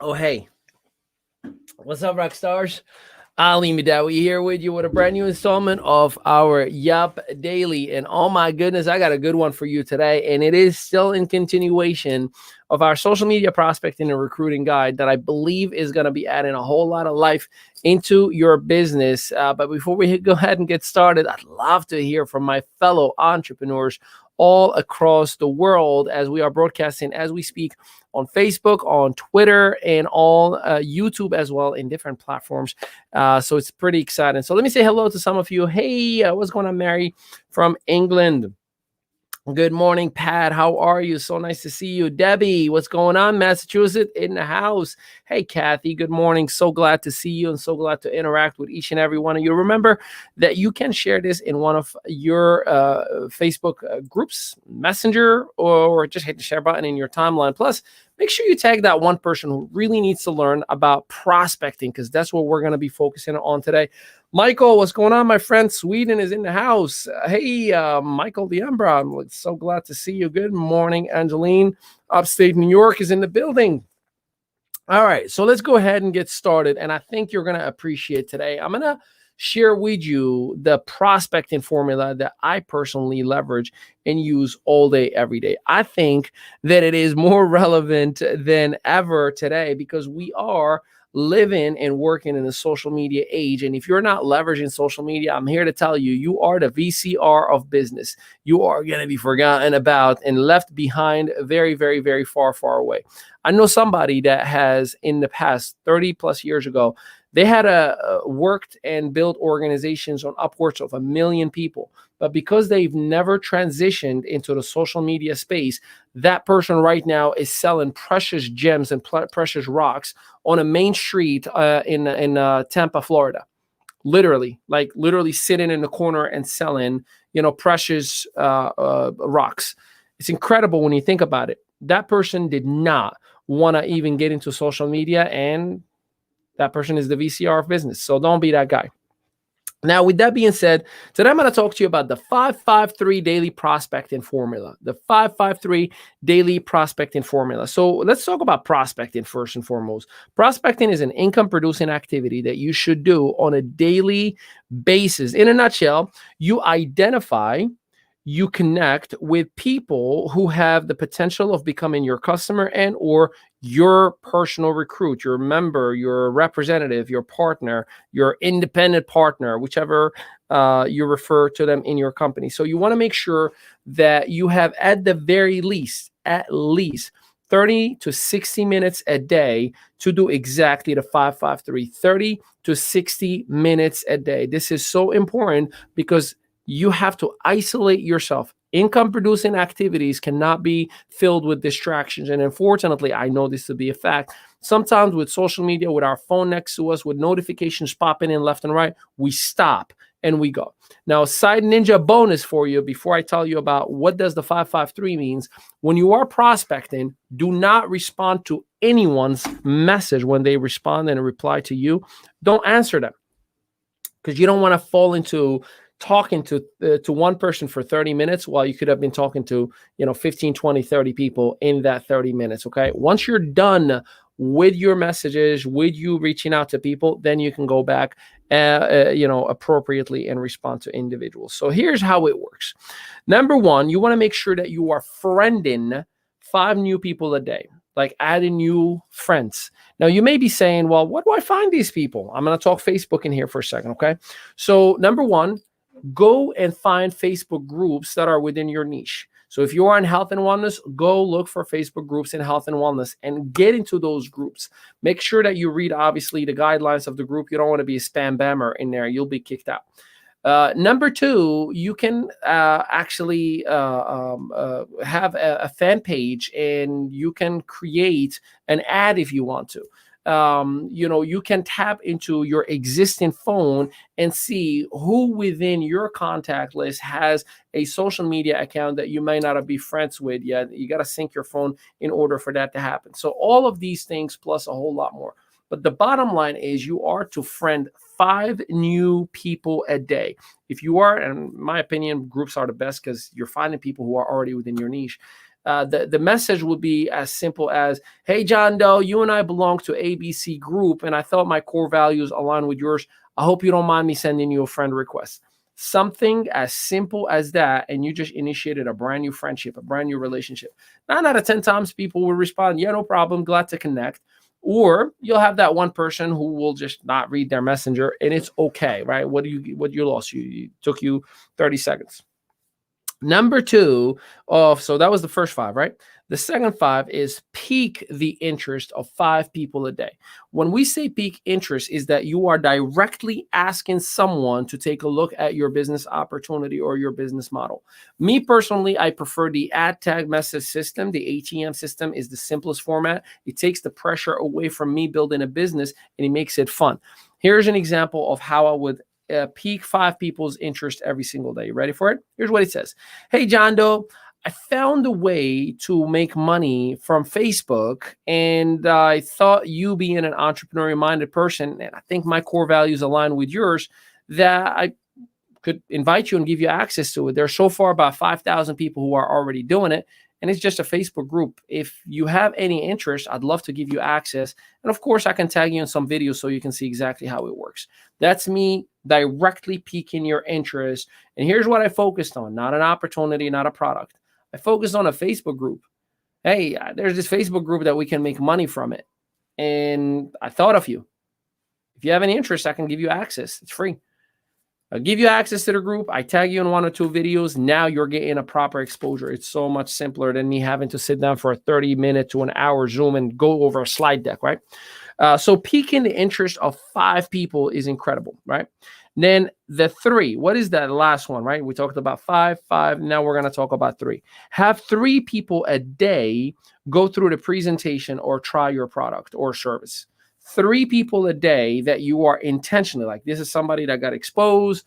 Oh, hey, what's up, rock stars? Ali Midawi here with you with a brand new installment of our Yup Daily. And oh my goodness, I got a good one for you today. And it is still in continuation of our social media prospecting and recruiting guide that I believe is going to be adding a whole lot of life into your business. But before we go ahead and get started, I'd love to hear from my fellow entrepreneurs all across the world as we are broadcasting as we speak on Facebook, on Twitter, and on YouTube as well in different platforms. So it's pretty exciting. So let me say hello to some of you. Hey, what's going on, Mary from England? Good morning, Pat. How are you? So nice to see you. Debbie, what's going on? Massachusetts in the house. Hey, Kathy, good morning. So glad to see you and so glad to interact with each and every one of you. Remember that you can share this in one of your Facebook groups, Messenger, or just hit the share button in your timeline. Plus, make sure you tag that one person who really needs to learn about prospecting, because that's what we're going to be focusing on today. Michael, what's going on, my friend? Sweden is in the house. Hey, Michael Diambra, I'm so glad to see you. Good morning, Angeline. Upstate New York is in the building. All right, so let's go ahead and get started. And I think you're going to appreciate today. I'm going to share with you the prospecting formula that I personally leverage and use all day, every day. I think that it is more relevant than ever today because we are living and working in the social media age. And if you're not leveraging social media, I'm here to tell you, you are the VCR of business. You are going to be forgotten about and left behind very, very, very far, far away. I know somebody that has in the past 30 plus years ago, they had worked and built organizations on upwards of 1 million people. But because they've never transitioned into the social media space, that person right now is selling precious gems and precious rocks on a main street in Tampa, Florida. Literally sitting in the corner and selling, precious rocks. It's incredible when you think about it. That person did not want to even get into social media, and that person is the VCR of business. So don't be that guy. Now, with that being said, today I'm going to talk to you about the 553 daily prospecting formula. The 553 daily prospecting formula. So let's talk about prospecting first and foremost. Prospecting is an income-producing activity that you should do on a daily basis. In a nutshell, you identify, you connect with people who have the potential of becoming your customer and or your personal recruit, your member, your representative, your partner, your independent partner, whichever you refer to them in your company. So you want to make sure that you have at least 30 to 60 minutes a day to do exactly the 553, 30 to 60 minutes a day. This is so important because you have to isolate yourself. Income producing activities cannot be filled with distractions. And unfortunately, I know this to be a fact. Sometimes with social media, with our phone next to us, with notifications popping in left and right, we stop and we go. Now, side ninja bonus for you before I tell you about what does the 553 means. When you are prospecting, do not respond to anyone's message when they respond and reply to you. Don't answer them because you don't want to fall into talking to one person for 30 minutes while you could have been talking to 15, 20, 30 people in that 30 minutes. Okay, once you're done with your messages, with you reaching out to people, then you can go back appropriately and respond to individuals. So here's how it works. Number one, you want to make sure that you are friending 5 new people a day, like adding new friends. Now, you may be saying, well, what do I find these people? I'm going to talk Facebook in here for a second, okay? So number one, go and find Facebook groups that are within your niche. So if you are in health and wellness, go look for Facebook groups in health and wellness and get into those groups. Make sure that you read, obviously, the guidelines of the group. You don't want to be a spam bammer in there. You'll be kicked out. Number two, you can actually have a fan page and you can create an ad if you want to. You can tap into your existing phone and see who within your contact list has a social media account that you may not be friends with yet. You got to sync your phone in order for that to happen. So all of these things plus a whole lot more. But the bottom line is you are to friend 5 new people a day. If you are, and in my opinion, groups are the best because you're finding people who are already within your niche. the message would be as simple as, hey, John Doe, you and I belong to ABC Group, and I thought my core values align with yours. I hope you don't mind me sending you a friend request. Something as simple as that, and you just initiated a brand new friendship, a brand new relationship. 9 out of 10 times people will respond, yeah, no problem, glad to connect. Or you'll have that one person who will just not read their messenger, and it's okay, right? What you lost? You took you 30 seconds. Number 2 so that was the first 5, right? The second 5 is pique the interest of 5 people a day. When we say pique interest, is that you are directly asking someone to take a look at your business opportunity or your business model. Me personally, I prefer the ad tag message system. The ATM system is the simplest format. It takes the pressure away from me building a business, and it makes it fun. Here's an example of how I would pique 5 people's interest every single day. You ready for it? Here's what it says. Hey, John Doe, I found a way to make money from Facebook, and I thought you being an entrepreneurial minded person, and I think my core values align with yours, that I could invite you and give you access to it. There's so far about 5,000 people who are already doing it, and it's just a Facebook group. If you have any interest, I'd love to give you access. And of course, I can tag you in some videos so you can see exactly how it works. That's me directly piquing your interest. And here's what I focused on, not an opportunity, not a product. I focused on a Facebook group. Hey, there's this Facebook group that we can make money from it. And I thought of you. If you have any interest, I can give you access. It's free. I'll give you access to the group. I tag you in 1 or 2 videos. Now you're getting a proper exposure. It's so much simpler than me having to sit down for a 30-minute to an hour Zoom and go over a slide deck, right? So piquing the interest of 5 people is incredible, right? Then the 3, what is that last one, right? We talked about 5. Now we're going to talk about 3. Have 3 people a day go through the presentation or try your product or service. 3 people a day that you are intentionally, like, this is somebody that got exposed.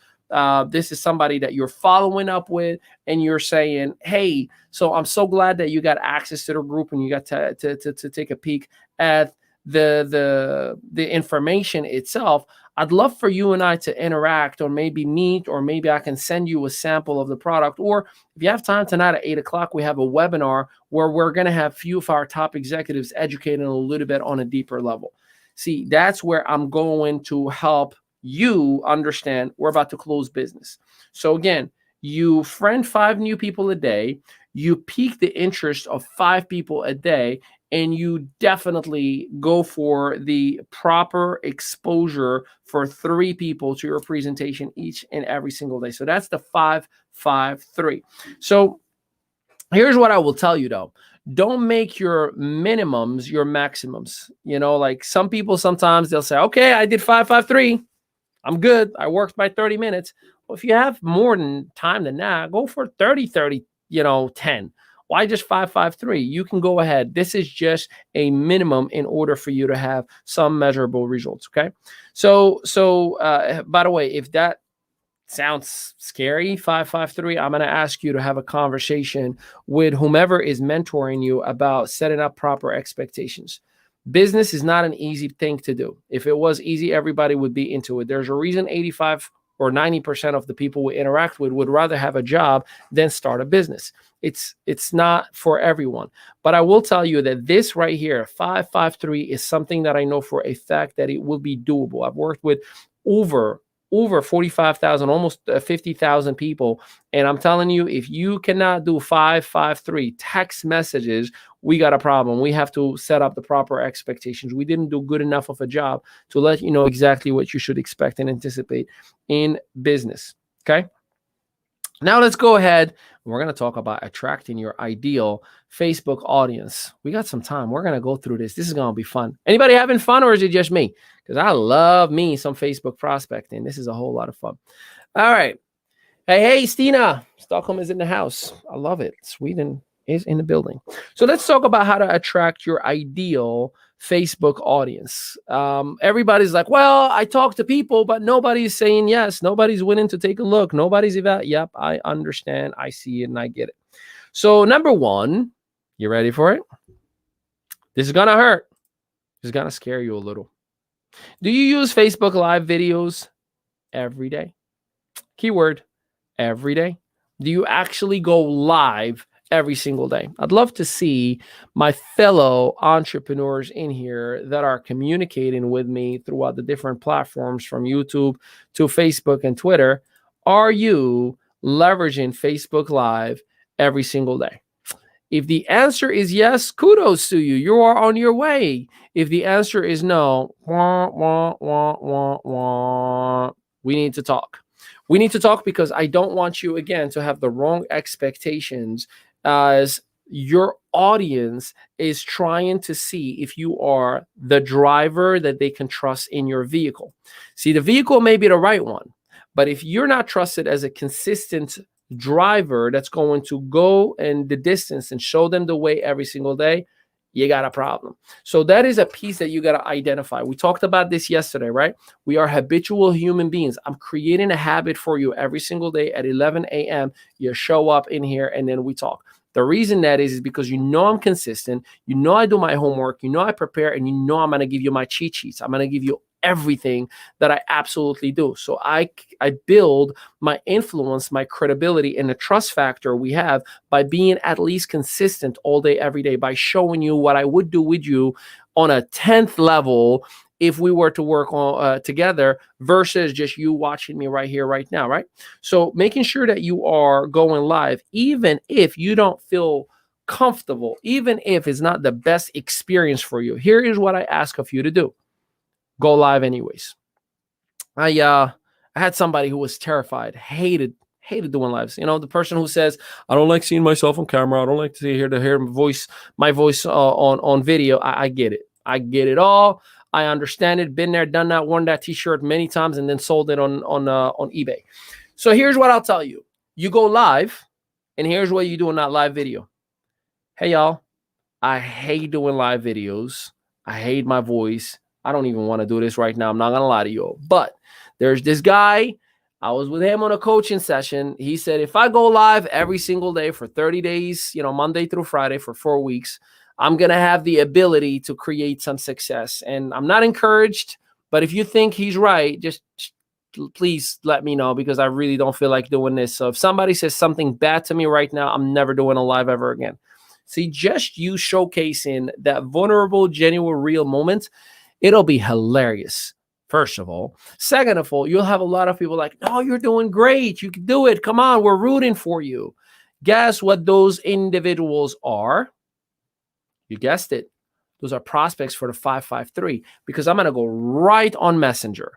This is somebody that you're following up with, and you're saying, hey, so I'm so glad that you got access to the group and you got to take a peek at the information itself. I'd love for you and I to interact, or maybe meet, or maybe I can send you a sample of the product. Or if you have time tonight at 8 o'clock, we have a webinar where we're going to have a few of our top executives educating a little bit on a deeper level. See, that's where I'm going to help you understand we're about to close business. So again, you friend 5 new people a day, you pique the interest of 5 people a day, and you definitely go for the proper exposure for 3 people to your presentation each and every single day. So that's the 5-5-3. So here's what I will tell you though. Don't make your minimums your maximums. You know, like some people, sometimes they'll say, okay, I did 5-5-3. I'm good. I worked by 30 minutes. Well, if you have more than time than that, go for 30-30, 10. Why just 5-5-3? You can go ahead. This is just a minimum in order for you to have some measurable results. Okay. So by the way, if that sounds scary, 5-5-3, I'm going to ask you to have a conversation with whomever is mentoring you about setting up proper expectations. Business is not an easy thing to do. If it was easy, everybody would be into it. There's a reason 85 or 90% of the people we interact with would rather have a job than start a business. It's not for everyone. But I will tell you that this right here, 5-5-3, is something that I know for a fact that it will be doable. I've worked with over 45,000, almost 50,000 people. And I'm telling you, if you cannot do 5-5-3 text messages, we got a problem. We have to set up the proper expectations. We didn't do good enough of a job to let you know exactly what you should expect and anticipate in business. Okay. Now let's go ahead. We're going to talk about attracting your ideal Facebook audience. We got some time. We're going to go through this. This is going to be fun. Anybody having fun, or is it just me? Because I love me some Facebook prospecting. This is a whole lot of fun. All right. Hey, Stina. Stockholm is in the house. I love it. Sweden is in the building. So let's talk about how to attract your ideal Facebook audience. Everybody's like, well, I talk to people, but nobody's saying yes. Nobody's willing to take a look. Nobody's Yep, I understand. I see it and I get it. So number 1, you ready for it? This is going to hurt. This is going to scare you a little. Do you use Facebook Live videos every day? Keyword, every day. Do you actually go live every single day. I'd love to see my fellow entrepreneurs in here that are communicating with me throughout the different platforms from YouTube to Facebook and Twitter. Are you leveraging Facebook Live every single day? If the answer is yes, kudos to you. You are on your way. If the answer is no, wah, wah, wah, wah, wah, we need to talk. We need to talk because I don't want you, again, to have the wrong expectations as your audience is trying to see if you are the driver that they can trust in your vehicle. See, the vehicle may be the right one, but if you're not trusted as a consistent driver that's going to go in the distance and show them the way every single day, you got a problem. So that is a piece that you got to identify. We talked about this yesterday, right? We are habitual human beings. I'm creating a habit for you every single day at 11 a.m. You show up in here and then we talk. The reason that is because you know I'm consistent. You know I do my homework. You know I prepare, and you know I'm going to give you my cheat sheets. I'm going to give you everything that I absolutely do. So I build my influence, my credibility, and the trust factor we have by being at least consistent all day, every day, by showing you what I would do with you on a 10th level if we were to work on together versus just you watching me right here, right now, right? So making sure that you are going live, even if you don't feel comfortable, even if it's not the best experience for you. Here is what I ask of you to do. Go live anyways. I had somebody who was terrified, hated doing lives. You know, the person who says, I don't like seeing myself on camera. I don't like to hear my voice on video. I get it. I get it all. I understand it. Been there, done that, worn that t-shirt many times and then sold it on eBay. So here's what I'll tell you. You go live and here's what you do in that live video. Hey, y'all, I hate doing live videos. I hate my voice. I don't even want to do this right now. I'm not going to lie to you. But there's this guy. I was with him on a coaching session. He said, if I go live every single day for 30 days, Monday through Friday for 4 weeks, I'm going to have the ability to create some success. And I'm not encouraged, but if you think he's right, just please let me know because I really don't feel like doing this. So if somebody says something bad to me right now, I'm never doing a live ever again. See, just you showcasing that vulnerable, genuine, real moment, it'll be hilarious, first of all. Second of all, you'll have a lot of people like, no, you're doing great. You can do it. Come on, we're rooting for you. Guess what those individuals are? You guessed it. Those are prospects for the 553 because I'm going to go right on Messenger.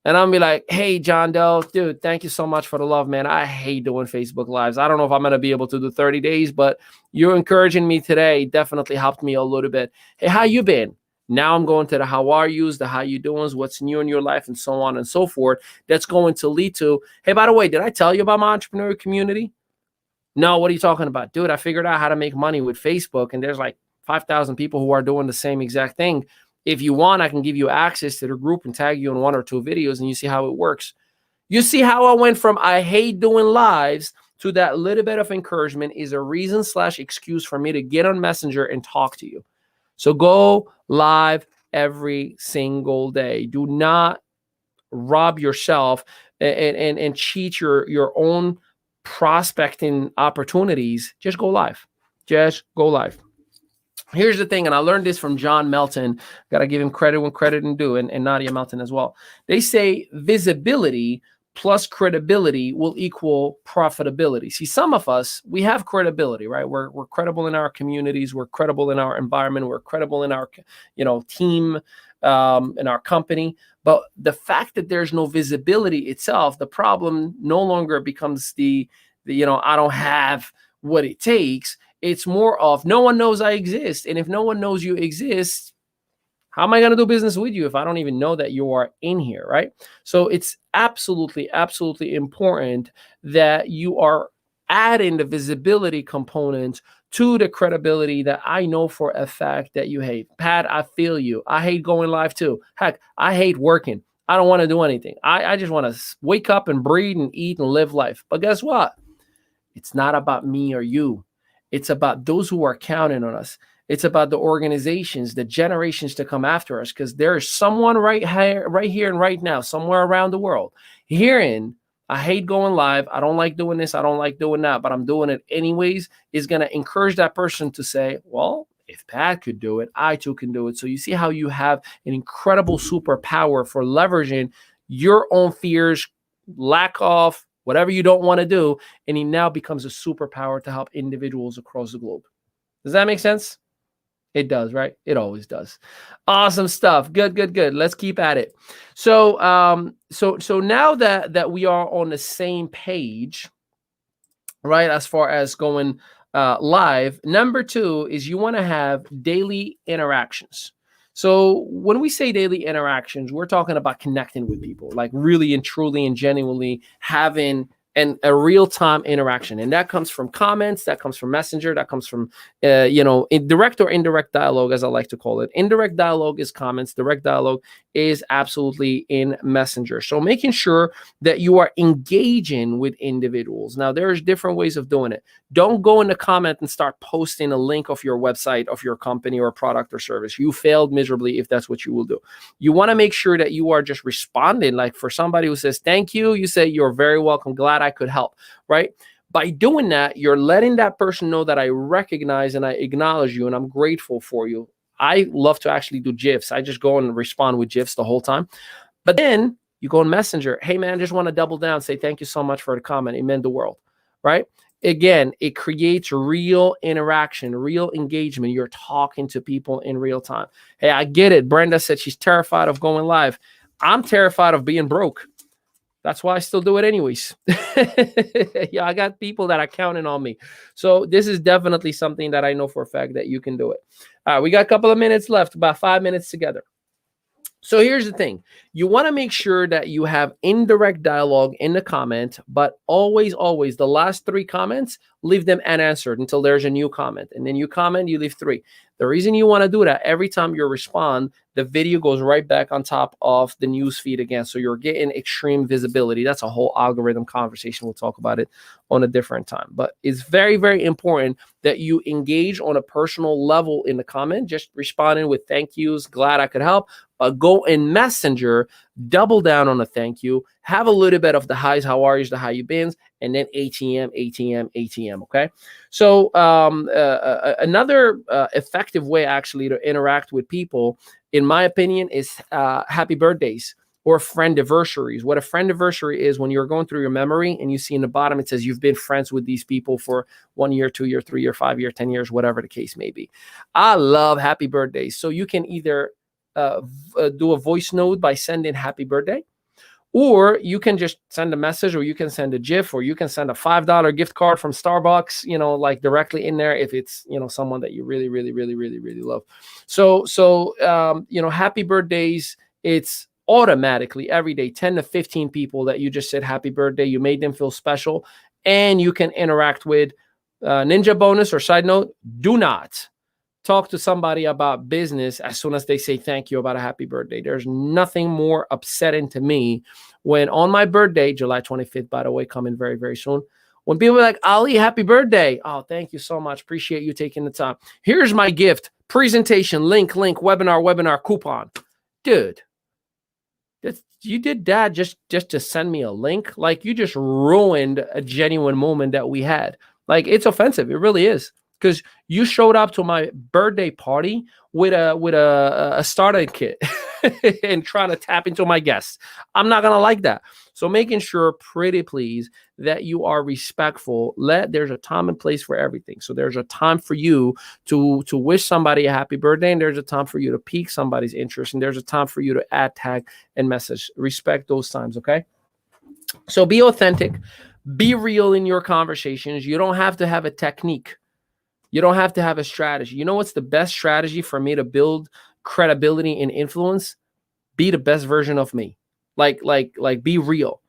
And I'm going to be like, hey, John Doe, dude, thank you so much for the love, man. I hate doing Facebook Lives. I don't know if I'm going to be able to do 30 days, but you're encouraging me today. Definitely helped me a little bit. Hey, how you been? Now I'm going to the how are yous, the how you doings, what's new in your life, and so on and so forth. That's going to lead to, hey, by the way, did I tell you about my entrepreneurial community? No, what are you talking about? Dude, I figured out how to make money with Facebook, and there's like 5,000 people who are doing the same exact thing. If you want, I can give you access to the group and tag you in 1 or 2 videos, and you see how it works. You see how I went from I hate doing lives to that little bit of encouragement is a reason/excuse for me to get on Messenger and talk to you. So go live every single day. Do not rob yourself and cheat your own prospecting opportunities. Just go live. Just go live. Here's the thing, and I learned this from John Melton. Got to give him credit when credit is due, and Nadia Melton as well. They say visibility plus credibility will equal profitability. See, some of us, we have credibility, right? We're credible in our communities. We're credible in our environment. We're credible in our, team, in our company. But the fact that there's no visibility itself, the problem no longer becomes the I don't have what it takes. It's more of no one knows I exist. And if no one knows you exist, how am I going to do business with you if I don't even know that you are in here, right? So it's absolutely, absolutely important that you are adding the visibility component to the credibility that I know for a fact that you hate. Pat, I feel you. I hate going live too. Heck, I hate working. I don't want to do anything. I just want to wake up and breathe and eat and live life. But guess what? It's not about me or you. It's about those who are counting on us. It's about the organizations, the generations to come after us, because there is someone right here and right now, somewhere around the world, hearing I hate going live. I don't like doing this. I don't like doing that, but I'm doing it anyways, is going to encourage that person to say, well, if Pat could do it, I too can do it. So you see how you have an incredible superpower for leveraging your own fears, lack of whatever you don't want to do, and it now becomes a superpower to help individuals across the globe. Does that make sense? It does, right? It always does. Awesome stuff. Good, good, good. Let's keep at it. So, so now that we are on the same page, right, as far as going live, number 2 is you want to have daily interactions. So when we say daily interactions, we're talking about connecting with people, like really and truly and genuinely having a real-time interaction. And that comes from comments, that comes from Messenger, that comes from, direct or indirect dialogue, as I like to call it. Indirect dialogue is comments. Direct dialogue is absolutely in Messenger. So making sure that you are engaging with individuals. Now, there's different ways of doing it. Don't go in the comment and start posting a link of your website, of your company or product or service. You failed miserably if that's what you will do. You want to make sure that you are just responding. Like for somebody who says, thank you, you say, you're very welcome, glad I could help, right? By doing that, you're letting that person know that I recognize and I acknowledge you and I'm grateful for you. I love to actually do GIFs. I just go and respond with GIFs the whole time. But then you go in Messenger. Hey, man, just want to double down, say thank you so much for the comment. It meant the world, right? Again, it creates real interaction, real engagement. You're talking to people in real time. Hey, I get it. Brenda said she's terrified of going live. I'm terrified of being broke. That's why I still do it anyways. Yeah, I got people that are counting on me. So this is definitely something that I know for a fact that you can do it. All right, we got a couple of minutes left, about 5 minutes together. So here's the thing. You want to make sure that you have indirect dialogue in the comment, but always, always the last 3 comments, leave them unanswered until there's a new comment. And then you comment, you leave 3. The reason you want to do that, every time you respond, the video goes right back on top of the news feed again. So you're getting extreme visibility. That's a whole algorithm conversation. We'll talk about it on a different time. But it's very, very important that you engage on a personal level in the comment, just responding with thank yous, glad I could help. Go in Messenger, double down on a thank you, have a little bit of the highs, how are you, the how you been, and then ATM, ATM, ATM, okay? So another effective way actually to interact with people, in my opinion, is happy birthdays or friend anniversaries. What a friend anniversary is, when you're going through your memory and you see in the bottom, it says you've been friends with these people for 1 year, 2 year, 3 year, 5 year, 10 years, whatever the case may be. I love happy birthdays. So you can either do a voice note by sending happy birthday, or you can just send a message, or you can send a GIF, or you can send a $5 gift card from Starbucks, like directly in there if it's, someone that you really, really, really, really, really love. So happy birthdays, it's automatically every day 10 to 15 people that you just said happy birthday, you made them feel special, and you can interact with. Ninja bonus or side note, do not talk to somebody about business as soon as they say thank you about a happy birthday. There's nothing more upsetting to me when on my birthday, July 25th, by the way, coming very, very soon, when people are like, Ali, happy birthday. Oh, thank you so much. Appreciate you taking the time. Here's my gift, presentation, link, webinar, coupon. Dude, you did that just to send me a link? Like, you just ruined a genuine moment that we had. Like, it's offensive. It really is. Because you showed up to my birthday party with a starter kit and trying to tap into my guests. I'm not gonna like that. So making sure, pretty please, that you are respectful. There's a time and place for everything. So there's a time for you to wish somebody a happy birthday, and there's a time for you to pique somebody's interest, and there's a time for you to add, tag, and message. Respect those times, okay? So be authentic, be real in your conversations. You don't have to have a technique. You don't have to have a strategy. You know what's the best strategy for me to build credibility and influence? Be the best version of me. Like be real.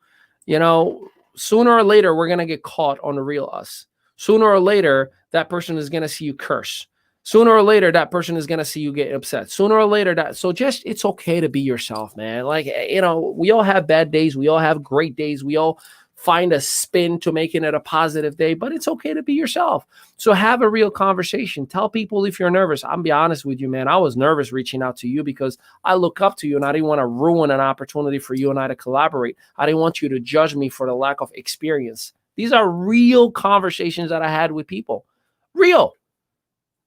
Sooner or later, we're going to get caught on the real us. Sooner or later, that person is going to see you curse. Sooner or later, that person is going to see you get upset. Sooner or later, it's okay to be yourself, man. We all have bad days. We all have great days. We all find a spin to making it a positive day, but it's okay to be yourself. So have a real conversation. Tell people if you're nervous. I'll be honest with you, man. I was nervous reaching out to you because I look up to you and I didn't want to ruin an opportunity for you and I to collaborate. I didn't want you to judge me for the lack of experience. These are real conversations that I had with people. Real.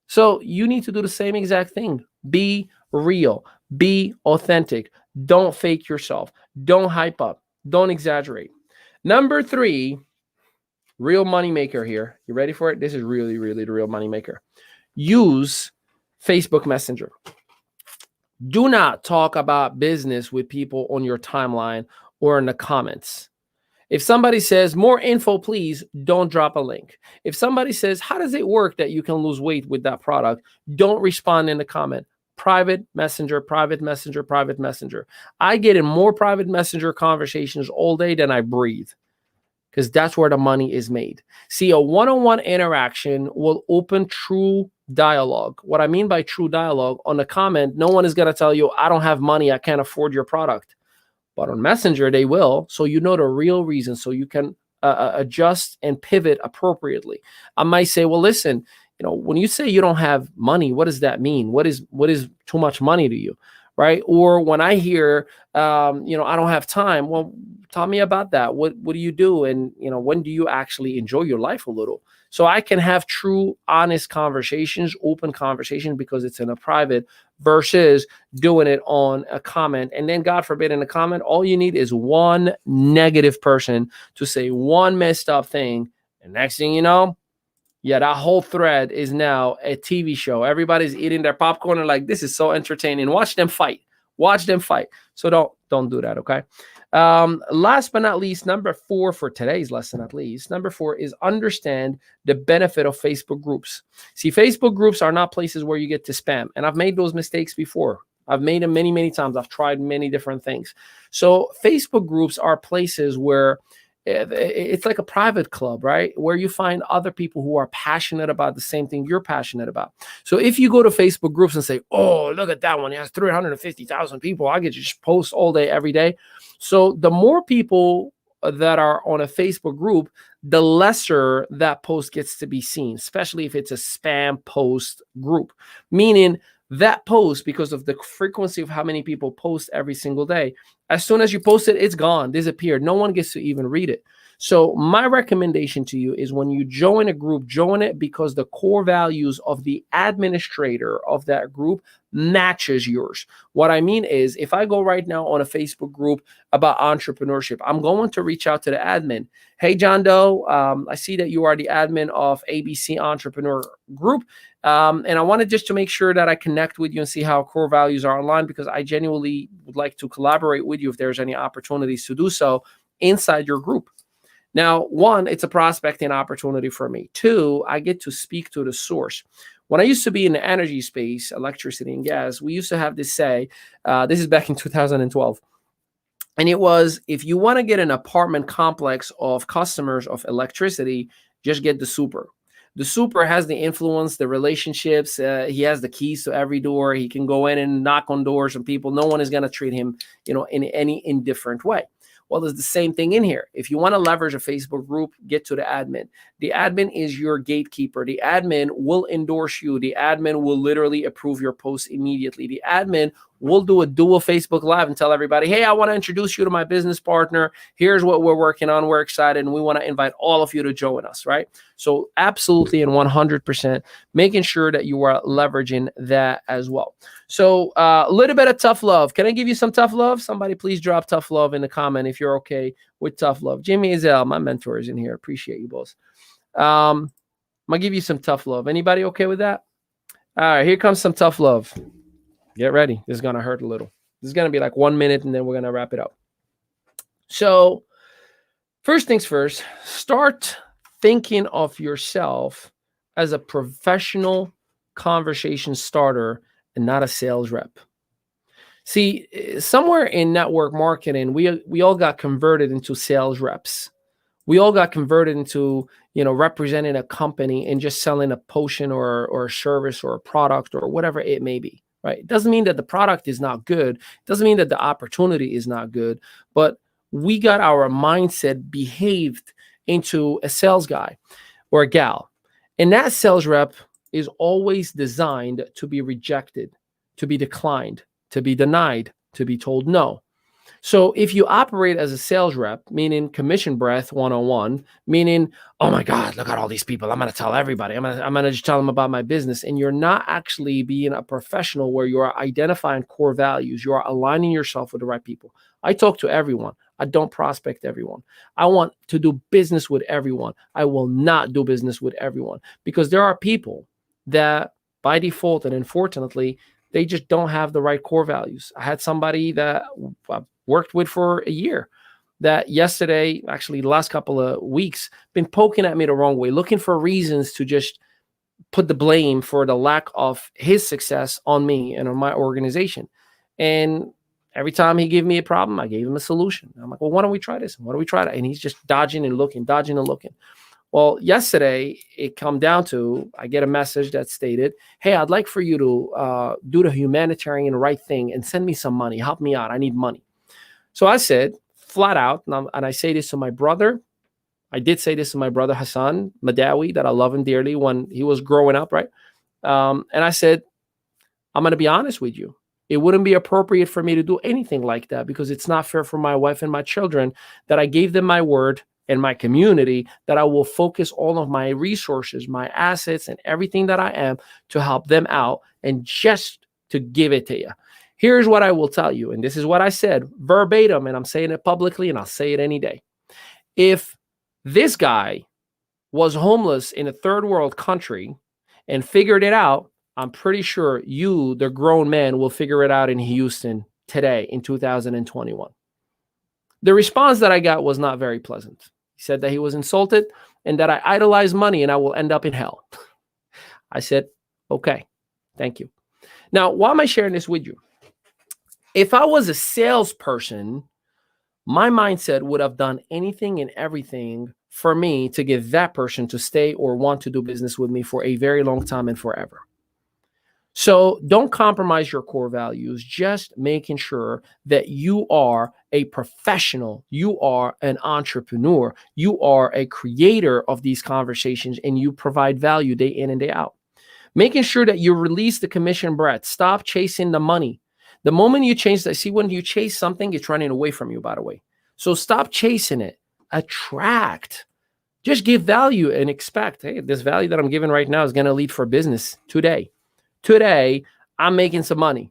So you need to do the same exact thing. Be real. Be authentic. Don't fake yourself. Don't hype up. Don't exaggerate. Number 3, real moneymaker here. You ready for it? This is really, really the real moneymaker. Use Facebook Messenger. Do not talk about business with people on your timeline or in the comments. If somebody says, more info, please, don't drop a link. If somebody says, how does it work that you can lose weight with that product? Don't respond in the comment. Private messenger, private messenger, private messenger. I get in more private messenger conversations all day than I breathe because that's where the money is made. See, a one-on-one interaction will open true dialogue. What I mean by true dialogue, on the comment, no one is going to tell you, I don't have money, I can't afford your product. But on Messenger, they will. So you know the real reason. So you can adjust and pivot appropriately. I might say, well, listen, when you say you don't have money, what does that mean? What is too much money to you, right? Or when I hear, I don't have time. Well, tell me about that. What do you do? And, when do you actually enjoy your life a little? So I can have true, honest conversations, open conversation because it's in a private versus doing it on a comment. And then God forbid in a comment, all you need is one negative person to say one messed up thing. And next thing you know, that whole thread is now a TV show. Everybody's eating their popcorn and like, this is so entertaining. Watch them fight. So don't do that, okay? Last but not least, number 4 for today's lesson, at least, number 4 is understand the benefit of Facebook groups. See, Facebook groups are not places where you get to spam. And I've made those mistakes before. I've made them many, many times. I've tried many different things. So Facebook groups are places where it's like a private club, right? Where you find other people who are passionate about the same thing you're passionate about. So if you go to Facebook groups and say, oh, look at that one, it has 350,000 people, I get to just post all day, every day. So the more people that are on a Facebook group, the lesser that post gets to be seen, especially if it's a spam post group. Meaning that post, because of the frequency of how many people post every single day, as soon as you post it, it's gone, disappeared. No one gets to even read it. So my recommendation to you is when you join a group, join it because the core values of the administrator of that group matches yours. What I mean is, if I go right now on a Facebook group about entrepreneurship, I'm going to reach out to the admin. Hey, John Doe, I see that you are the admin of ABC Entrepreneur Group. And I wanted just to make sure that I connect with you and see how core values are aligned, because I genuinely would like to collaborate with you if there's any opportunities to do so inside your group. Now, 1, it's a prospecting opportunity for me. 2, I get to speak to the source. When I used to be in the energy space, electricity and gas, we used to have this say, this is back in 2012. And it was, if you want to get an apartment complex of customers of electricity, just get the super. The super has the influence, the relationships. He has the keys to every door. He can go in and knock on doors of people. No one is going to treat him, in any indifferent way. Well, there's the same thing in here. If you want to leverage a Facebook group, get to the admin. The admin is your gatekeeper. The admin will endorse you. The admin will literally approve your posts immediately. The admin will do a dual Facebook Live and tell everybody, hey, I want to introduce you to my business partner. Here's what we're working on. We're excited, and we want to invite all of you to join us, right? So absolutely and 100% making sure that you are leveraging that as well. So a little bit of tough love. Can I give you some tough love? Somebody please drop tough love in the comment if you're okay with tough love. Jimmy Azell, my mentor, is in here. Appreciate you both. I'm going to give you some tough love. Anybody okay with that? All right, here comes some tough love. Get ready. This is going to hurt a little. This is going to be like 1 minute, and then we're going to wrap it up. So first things first, start thinking of yourself as a professional conversation starter and not a sales rep. See, somewhere in network marketing, we all got converted into sales reps. We all got converted into, representing a company and just selling a potion or a service or a product or whatever it may be, right? It doesn't mean that the product is not good. It doesn't mean that the opportunity is not good. But we got our mindset behaved into a sales guy or a gal. And that sales rep is always designed to be rejected, to be declined, to be denied, to be told no. So if you operate as a sales rep, meaning commission breath 101, meaning, oh my God, look at all these people. I'm going to tell everybody. I'm going to just tell them about my business. And you're not actually being a professional where you are identifying core values. You are aligning yourself with the right people. I talk to everyone. I don't prospect everyone. I want to do business with everyone. I will not do business with everyone because there are people that by default and unfortunately, they just don't have the right core values. I had somebody that I worked with for a year that yesterday, actually the last couple of weeks, been poking at me the wrong way, looking for reasons to just put the blame for the lack of his success on me and on my organization. And every time he gave me a problem, I gave him a solution. I'm like, well, why don't we try this? Why don't we try that? And he's just dodging and looking. Well, yesterday it come down to, I get a message that stated, hey, I'd like for you to do the humanitarian right thing and send me some money. Help me out. I need money. So I said flat out, and I say this to my brother. I did say this to my brother, Hassan Madawi, that I love him dearly when he was growing up, right? And I said, I'm going to be honest with you. It wouldn't be appropriate for me to do anything like that because it's not fair for my wife and my children that I gave them my word and my community that I will focus all of my resources, my assets, and everything that I am to help them out and just to give it to you. Here's what I will tell you, and this is what I said verbatim, and I'm saying it publicly, and I'll say it any day. If this guy was homeless in a third world country and figured it out, I'm pretty sure you, the grown man, will figure it out in Houston today in 2021. The response that I got was not very pleasant. He said that he was insulted and that I idolize money and I will end up in hell. I said, okay, thank you. Now, why am I sharing this with you? If I was a salesperson, my mindset would have done anything and everything for me to get that person to stay or want to do business with me for a very long time and forever. So don't compromise your core values, just making sure that you are a professional, you are an entrepreneur, you are a creator of these conversations, and you provide value day in and day out. Making sure that you release the commission breath. Stop chasing the money. The moment you chase that, see, when you chase something, it's running away from you, by the way. So stop chasing it. Attract. Just give value and expect, hey, this value that I'm giving right now is going to lead for business today. Today, I'm making some money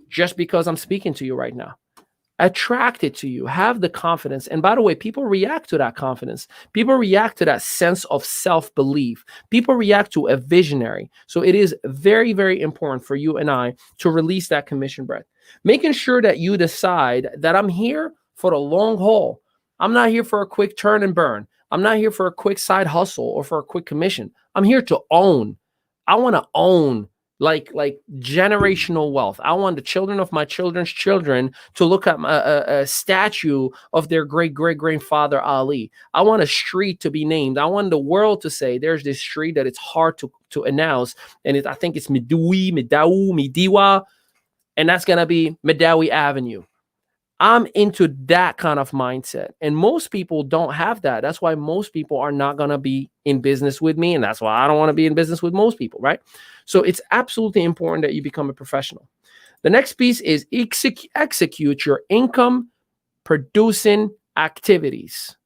just because I'm speaking to you right now. Attract it to you. Have the confidence. And by the way, people react to that confidence. People react to that sense of self-belief. People react to a visionary. So it is very, very important for you and I to release that commission breath. Making sure that you decide that I'm here for the long haul. I'm not here for a quick turn and burn. I'm not here for a quick side hustle or for a quick commission. I'm here to own. I want to own like generational wealth. I want the children of my children's children to look at a statue of their great-great-grandfather Ali. I want a street to be named. I want the world to say there's this street that it's hard to announce. And I think it's Midiwa, and that's going to be Madawi Avenue. I'm into that kind of mindset. And most people don't have that. That's why most people are not going to be in business with me. And that's why I don't want to be in business with most people, right? So it's absolutely important that you become a professional. The next piece is execute your income producing activities.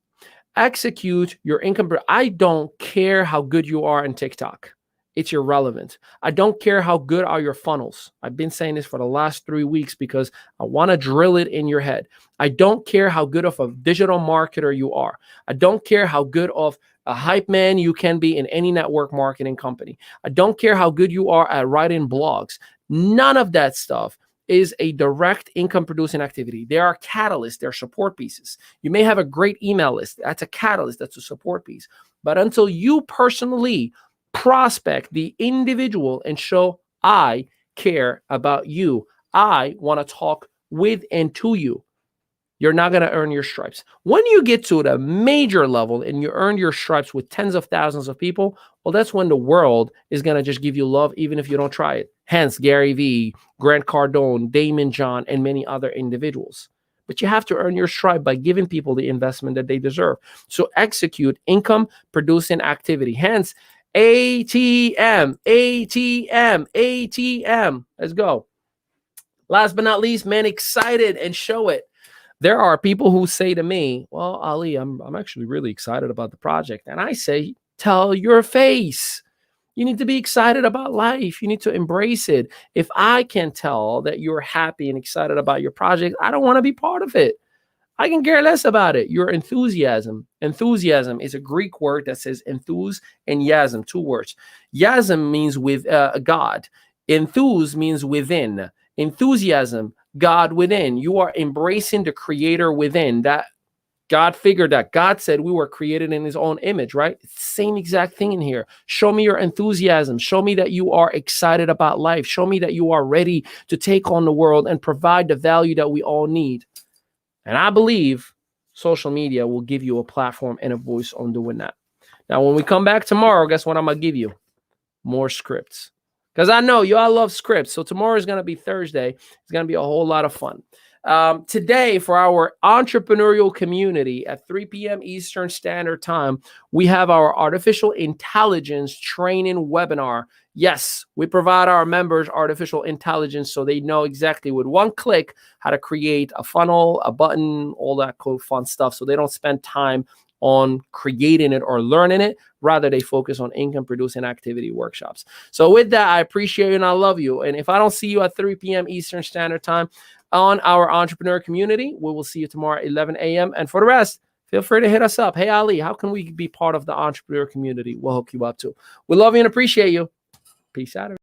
Execute your income. I don't care how good you are in TikTok. It's irrelevant. I don't care how good are your funnels. I've been saying this for the last 3 weeks because I want to drill it in your head. I don't care how good of a digital marketer you are. I don't care how good of a hype man you can be in any network marketing company. I don't care how good you are at writing blogs. None of that stuff is a direct income producing activity. There are catalysts, there are support pieces. You may have a great email list. That's a catalyst, that's a support piece. But until you personally prospect the individual and show I care about you, I want to talk with and to you, you're not going to earn your stripes. When you get to the major level and you earn your stripes with tens of thousands of people, well, that's when the world is going to just give you love, even if you don't try it. Hence, Gary Vee, Grant Cardone, Damon John, and many other individuals. but you have to earn your stripe by giving people the investment that they deserve. So execute income producing activity. Hence, ATM, ATM, ATM. Let's go. Last but not least, man, excited and show it. There are people who say to me, well, Ali, I'm actually really excited about the project. And I say, tell your face. You need to be excited about life. You need to embrace it. If I can tell that you're happy and excited about your project, I don't want to be part of it. I can care less about it. Your enthusiasm. Enthusiasm is a Greek word that says enthuse and yasm, 2 words. Yasm means with God. Enthuse means within. Enthusiasm, God within. You are embracing the creator within. That God figured that. God said we were created in his own image, right? It's the same exact thing in here. Show me your enthusiasm. Show me that you are excited about life. Show me that you are ready to take on the world and provide the value that we all need. And I believe social media will give you a platform and a voice on doing that. Now, when we come back tomorrow, guess what I'm going to give you? More scripts. Because I know y'all love scripts. So tomorrow is going to be Thursday. It's going to be a whole lot of fun. Today, for our entrepreneurial community at 3 p.m. Eastern Standard Time, we have our artificial intelligence training webinar. Yes, we provide our members artificial intelligence so they know exactly with one click how to create a funnel, a button, all that cool fun stuff, so they don't spend time on creating it or learning it. Rather, they focus on income producing activity workshops. So with that, I appreciate you and I love you. And if I don't see you at 3 p.m. Eastern Standard Time on our entrepreneur community, we will see you tomorrow at 11 a.m. And for the rest, feel free to hit us up. Hey, Ali, how can we be part of the entrepreneur community? We'll hook you up too. We love you and appreciate you. Peace out.